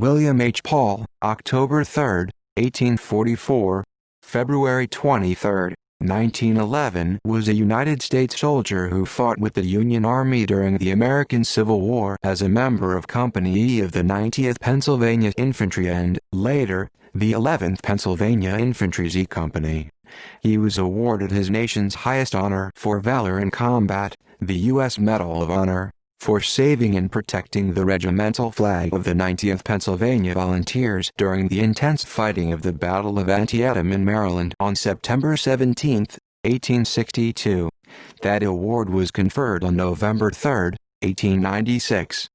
William H. Paul, October 3, 1844, February 23, 1911, was a United States soldier who fought with the Union Army during the American Civil War as a member of Company E of the 90th Pennsylvania Infantry and, later, the 11th Pennsylvania Infantry Z Company. He was awarded his nation's highest honor for valor in combat, the U.S. Medal of Honor, for saving and protecting the regimental flag of the 90th Pennsylvania Volunteers during the intense fighting of the Battle of Antietam in Maryland on September 17, 1862. That award was conferred on November 3, 1896.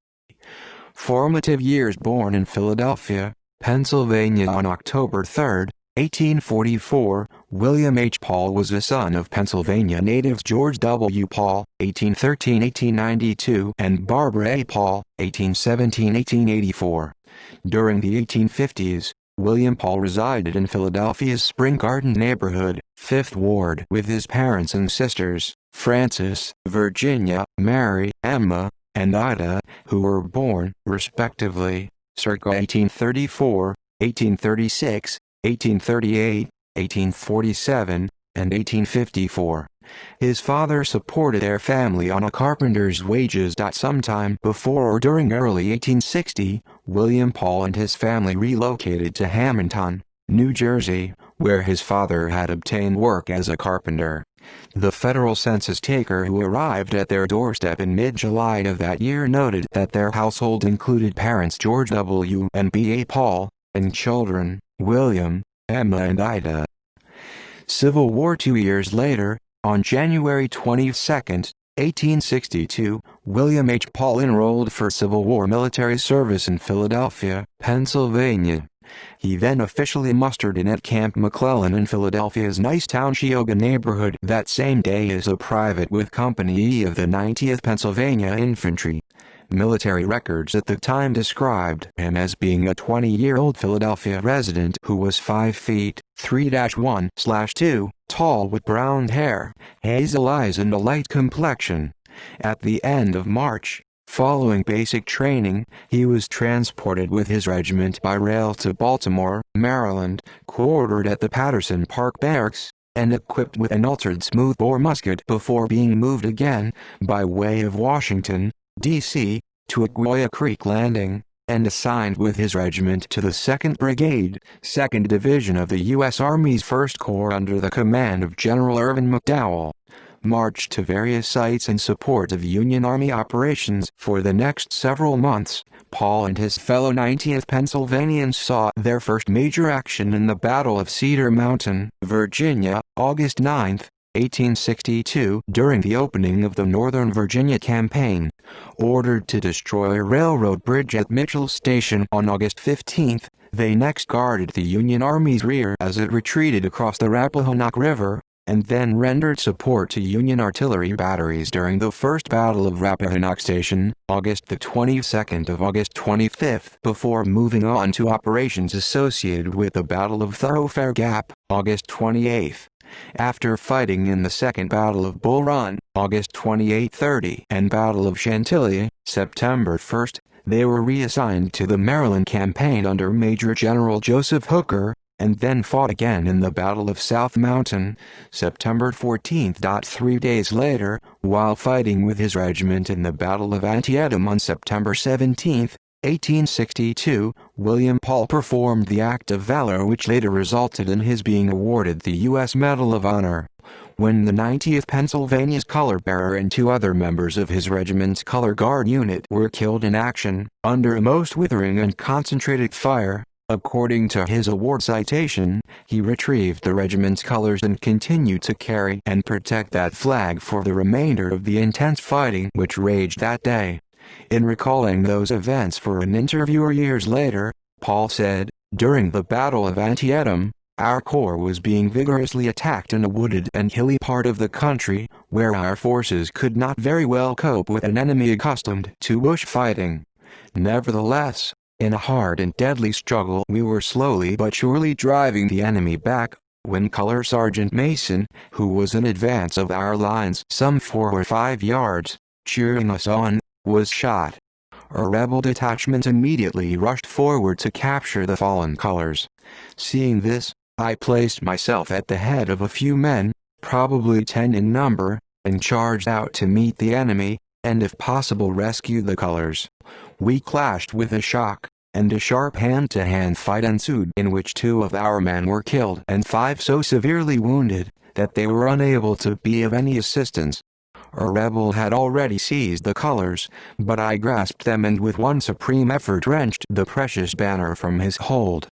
Formative years: born in Philadelphia, Pennsylvania on October 3, 1844, William H. Paul was a son of Pennsylvania natives George W. Paul, 1813–1892, and Barbara A. Paul, 1817–1884. During the 1850s, William Paul resided in Philadelphia's Spring Garden neighborhood, Fifth Ward, with his parents and sisters, Frances, Virginia, Mary, Emma, and Ida, who were born, respectively, circa 1834, 1836, 1838, 1847, and 1854. His father supported their family on a carpenter's wages. Sometime before or during early 1860, William Paul and his family relocated to Hamilton, New Jersey, where his father had obtained work as a carpenter. The federal census taker who arrived at their doorstep in mid-July of that year noted that their household included parents George W. and B. A. Paul, and children, William, Emma and Ida. Civil War. 2 years later, on January 22, 1862, William H. Paul enrolled for Civil War military service in Philadelphia, Pennsylvania. He then officially mustered in at Camp McClellan in Philadelphia's Nicetown Geauga neighborhood that same day as a private with Company E of the 90th Pennsylvania Infantry. Military records at the time described him as being a 20-year-old Philadelphia resident who was 5 feet 3-1/2 tall with brown hair, hazel eyes and a light complexion. At the end of March, following basic training, he was transported with his regiment by rail to Baltimore, Maryland, quartered at the Patterson Park Barracks, and equipped with an altered smoothbore musket before being moved again, by way of Washington, D.C., to Aquia Creek Landing, and assigned with his regiment to the 2nd Brigade, 2nd Division of the U.S. Army's 1st Corps under the command of General Irvin McDowell. Marched to various sites in support of Union Army operations. For the next several months, Paul and his fellow 90th Pennsylvanians saw their first major action in the Battle of Cedar Mountain, Virginia, August 9, 1862, during the opening of the Northern Virginia Campaign. Ordered to destroy a railroad bridge at Mitchell Station on August 15, they next guarded the Union Army's rear as it retreated across the Rappahannock River, and then rendered support to Union artillery batteries during the First Battle of Rappahannock Station, August 22 of August 25, before moving on to operations associated with the Battle of Thoroughfare Gap, August 28. After fighting in the Second Battle of Bull Run, August 28–30, and Battle of Chantilly, September 1, they were reassigned to the Maryland Campaign under Major General Joseph Hooker, and then fought again in the Battle of South Mountain, September 14. 3 days later, while fighting with his regiment in the Battle of Antietam on September 17, 1862, William Paul performed the act of valor which later resulted in his being awarded the U.S. Medal of Honor. When the 90th Pennsylvania's color bearer and 2 other members of his regiment's color guard unit were killed in action, under a most withering and concentrated fire, according to his award citation, he retrieved the regiment's colors and continued to carry and protect that flag for the remainder of the intense fighting which raged that day. In recalling those events for an interview years later, Paul said, "During the Battle of Antietam, our corps was being vigorously attacked in a wooded and hilly part of the country, where our forces could not very well cope with an enemy accustomed to bush fighting. Nevertheless, in a hard and deadly struggle we were slowly but surely driving the enemy back, when Color Sergeant Mason, who was in advance of our lines some 4 or 5 yards, cheering us on, was shot. A rebel detachment immediately rushed forward to capture the fallen colors. Seeing this, I placed myself at the head of a few men, probably 10 in number, and charged out to meet the enemy, and if possible rescue the colors. We clashed with a shock, and a sharp hand-to-hand fight ensued in which 2 of our men were killed and 5 so severely wounded that they were unable to be of any assistance. A rebel had already seized the colors, but I grasped them and with one supreme effort wrenched the precious banner from his hold.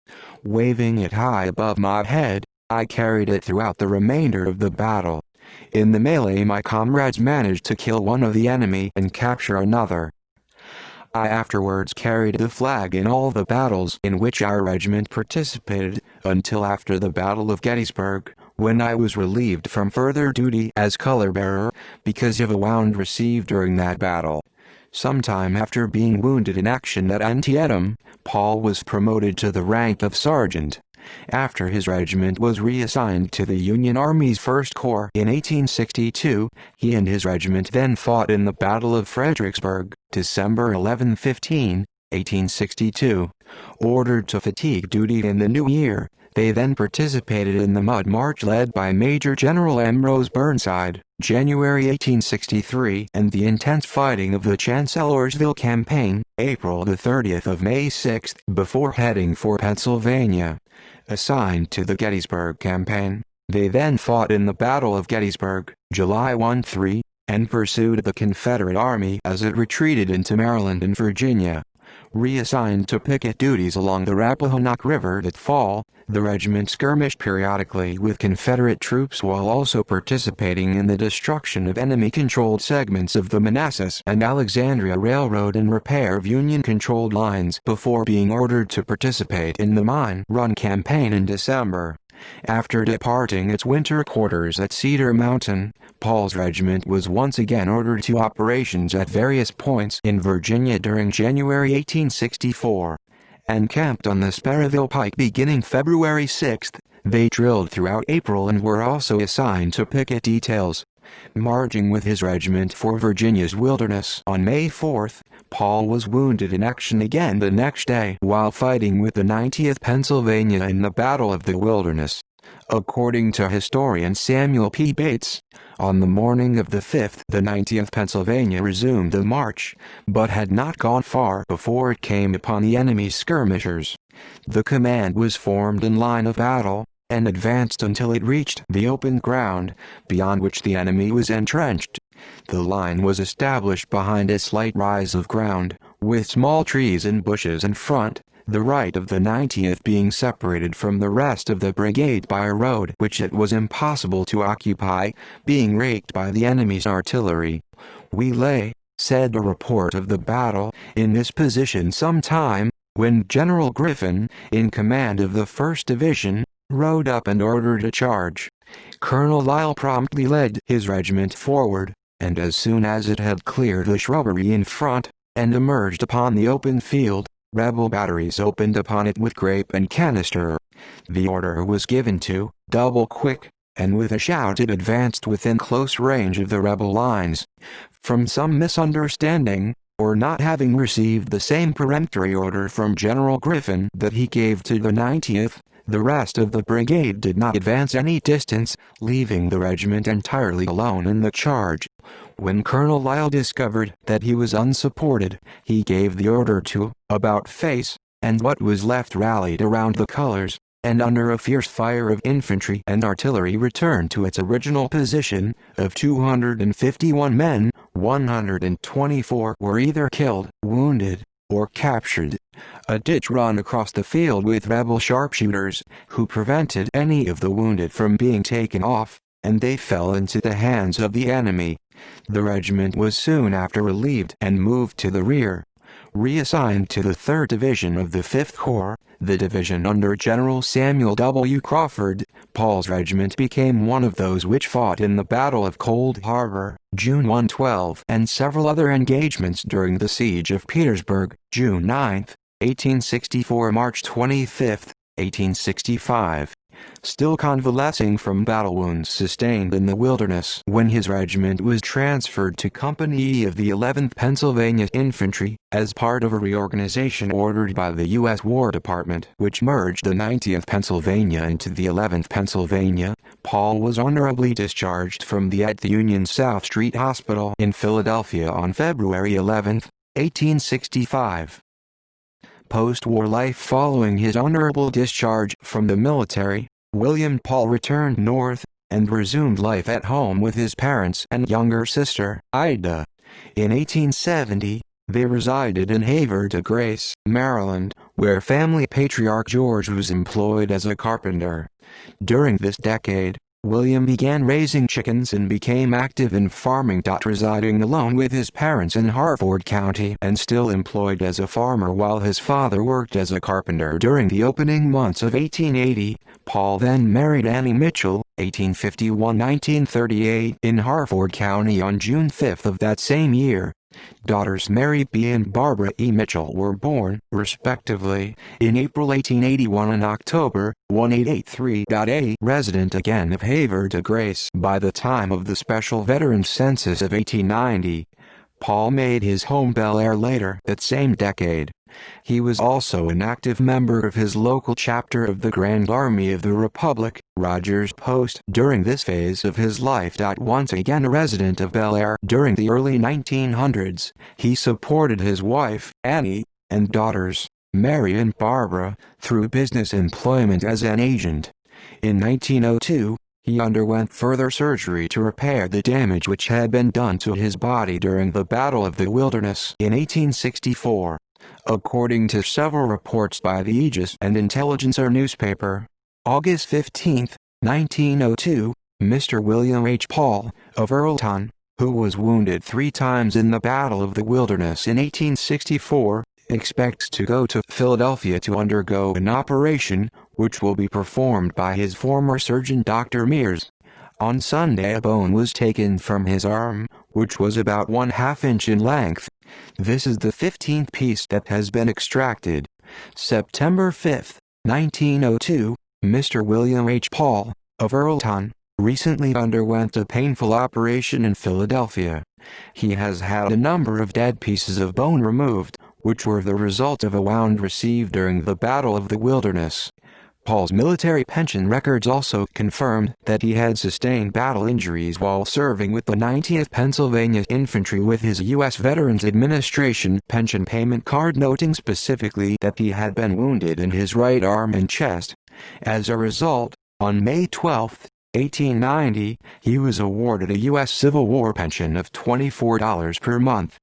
Waving it high above my head, I carried it throughout the remainder of the battle. In the melee my comrades managed to kill one of the enemy and capture another. I afterwards carried the flag in all the battles in which our regiment participated, until after the Battle of Gettysburg, when I was relieved from further duty as color-bearer, because of a wound received during that battle. Sometime after being wounded in action at Antietam, Paul was promoted to the rank of sergeant. After his regiment was reassigned to the Union Army's 1st Corps in 1862, he and his regiment then fought in the Battle of Fredericksburg, December 11–15, 1862. Ordered to fatigue duty in the new year, they then participated in the Mud March led by Major General Ambrose Burnside, January 1863, and the intense fighting of the Chancellorsville Campaign, April 30th of May 6, before heading for Pennsylvania. Assigned to the Gettysburg Campaign, they then fought in the Battle of Gettysburg, July 1–3, and pursued the Confederate Army as it retreated into Maryland and Virginia. Reassigned to picket duties along the Rappahannock River that fall, the regiment skirmished periodically with Confederate troops while also participating in the destruction of enemy-controlled segments of the Manassas and Alexandria Railroad and repair of Union-controlled lines before being ordered to participate in the Mine Run campaign in December. After departing its winter quarters at Cedar Mountain, Paul's regiment was once again ordered to operations at various points in Virginia during January 1864. Encamped on the Sperryville Pike beginning February 6, they drilled throughout April and were also assigned to picket details. Marching with his regiment for Virginia's Wilderness on May 4, Paul was wounded in action again the next day while fighting with the 90th Pennsylvania in the Battle of the Wilderness. According to historian Samuel P. Bates, on the morning of the 5th the 90th Pennsylvania resumed the march, but had not gone far before it came upon the enemy's skirmishers. The command was formed in line of battle, and advanced until it reached the open ground, beyond which the enemy was entrenched. The line was established behind a slight rise of ground, with small trees and bushes in front, the right of the 90th being separated from the rest of the brigade by a road which it was impossible to occupy, being raked by the enemy's artillery. "We lay," said a report of the battle, "in this position some time, when General Griffin, in command of the 1st Division, rode up and ordered a charge. Colonel Lyle promptly led his regiment forward, and as soon as it had cleared the shrubbery in front, and emerged upon the open field, rebel batteries opened upon it with grape and canister. The order was given to double quick, and with a shout it advanced within close range of the rebel lines. From some misunderstanding, or not having received the same peremptory order from General Griffin that he gave to the 90th, the rest of the brigade did not advance any distance, leaving the regiment entirely alone in the charge. When Colonel Lyle discovered that he was unsupported, he gave the order to about face, and what was left rallied around the colors, and under a fierce fire of infantry and artillery returned to its original position. Of 251 men, 124 were either killed, wounded, or captured. A ditch run across the field with rebel sharpshooters, who prevented any of the wounded from being taken off, and they fell into the hands of the enemy. The regiment was soon after relieved and moved to the rear. Reassigned to the 3rd Division of the 5th Corps, the division under General Samuel W. Crawford, Paul's regiment became one of those which fought in the Battle of Cold Harbor, June 1–12, and several other engagements during the Siege of Petersburg, June 9, 1864–March 25, 1865. still convalescing from battle wounds sustained in the Wilderness when his regiment was transferred to Company E of the 11th Pennsylvania Infantry, as part of a reorganization ordered by the U.S. War Department which merged the 90th Pennsylvania into the 11th Pennsylvania. Paul was honorably discharged from the Union South Street Hospital in Philadelphia on February 11, 1865. Post-war life. Following his honorable discharge from the military, William Paul returned north and resumed life at home with his parents and younger sister, Ida. In 1870, they resided in Havre de Grace, Maryland, where family patriarch George was employed as a carpenter. During this decade, William began raising chickens and became active in farming. Residing alone with his parents in Harford County and still employed as a farmer while his father worked as a carpenter during the opening months of 1880, Paul then married Annie Mitchell, 1851–1938, in Harford County on June 5 of that same year. Daughters Mary B. and Barbara E. Mitchell were born, respectively, in April 1881 and October 1883. A resident again of Havre de Grace by the time of the Special Veterans Census of 1890, Paul made his home Bel Air later that same decade. He was also an active member of his local chapter of the Grand Army of the Republic, Rogers Post, during this phase of his life. Once again a resident of Bel Air during the early 1900s, he supported his wife, Annie, and daughters, Mary and Barbara, through business employment as an agent. In 1902, he underwent further surgery to repair the damage which had been done to his body during the Battle of the Wilderness in 1864. According to several reports by the Aegis and Intelligencer newspaper, August 15, 1902, Mr. William H. Paul, of Earlton, who was wounded 3 times in the Battle of the Wilderness in 1864, expects to go to Philadelphia to undergo an operation, which will be performed by his former surgeon Dr. Mears. On Sunday a bone was taken from his arm, which was about 1/2 inch in length. This is the 15th piece that has been extracted. September 5, 1902, Mr. William H. Paul, of Earlton, recently underwent a painful operation in Philadelphia. He has had a number of dead pieces of bone removed, which were the result of a wound received during the Battle of the Wilderness. Paul's military pension records also confirmed that he had sustained battle injuries while serving with the 90th Pennsylvania Infantry, with his U.S. Veterans Administration pension payment card noting specifically that he had been wounded in his right arm and chest. As a result, on May 12, 1890, he was awarded a U.S. Civil War pension of $24 per month.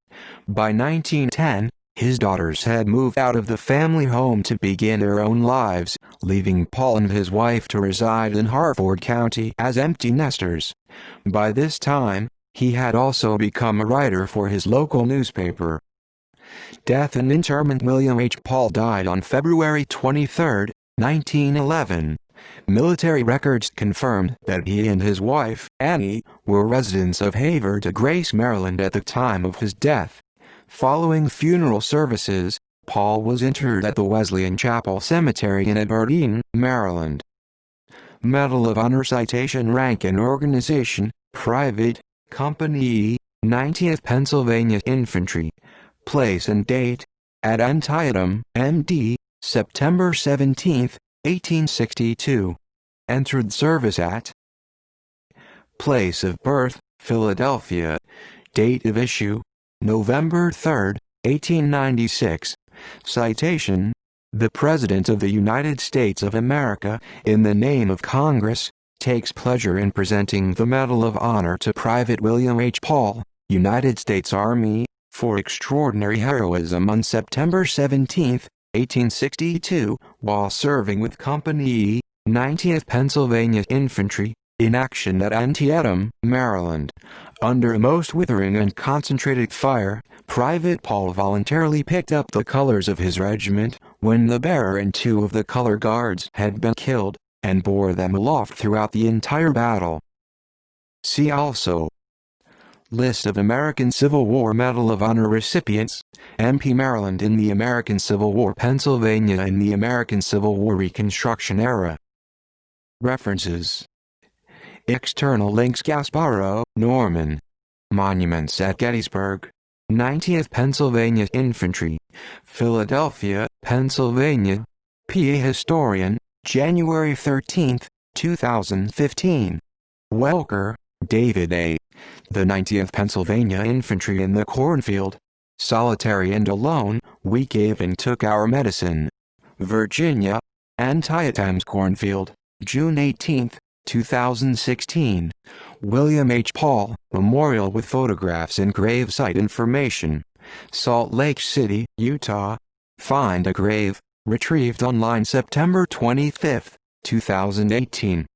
By 1910, his daughters had moved out of the family home to begin their own lives, leaving Paul and his wife to reside in Harford County as empty nesters. By this time, he had also become a writer for his local newspaper. Death and interment. William H. Paul died on February 23, 1911. Military records confirmed that he and his wife, Annie, were residents of Havre de Grace, Maryland at the time of his death. Following funeral services, Paul was interred at the Wesleyan Chapel Cemetery in Aberdeen, Maryland. Medal of Honor. Citation. Rank and Organization, Private, Company E, 90th Pennsylvania Infantry. Place and date: at Antietam, MD, September 17, 1862. Entered service at. Place of birth: Philadelphia. Date of issue: November 3, 1896. Citation: The President of the United States of America, in the name of Congress, takes pleasure in presenting the Medal of Honor to Private William H. Paul, United States Army, for extraordinary heroism on September 17, 1862, while serving with Company E, 90th Pennsylvania Infantry, in action at Antietam, Maryland. Under a most withering and concentrated fire, Private Paul voluntarily picked up the colors of his regiment, when the bearer and 2 of the color guards had been killed, and bore them aloft throughout the entire battle. See also: List of American Civil War Medal of Honor recipients, MP Maryland in the American Civil War, Pennsylvania in the American Civil War Reconstruction era. References. External links: Gasparro, Norman. Monuments at Gettysburg. 90th Pennsylvania Infantry, Philadelphia, Pennsylvania. PA Historian, January 13, 2015. Welker, David A. The 90th Pennsylvania Infantry in the cornfield. Solitary and alone, we gave and took our medicine. Virginia, Antietam's Cornfield, June 18, 2016. William H. Paul, Memorial with photographs and gravesite information. Salt Lake City, Utah. Find a grave, retrieved online September 25, 2018.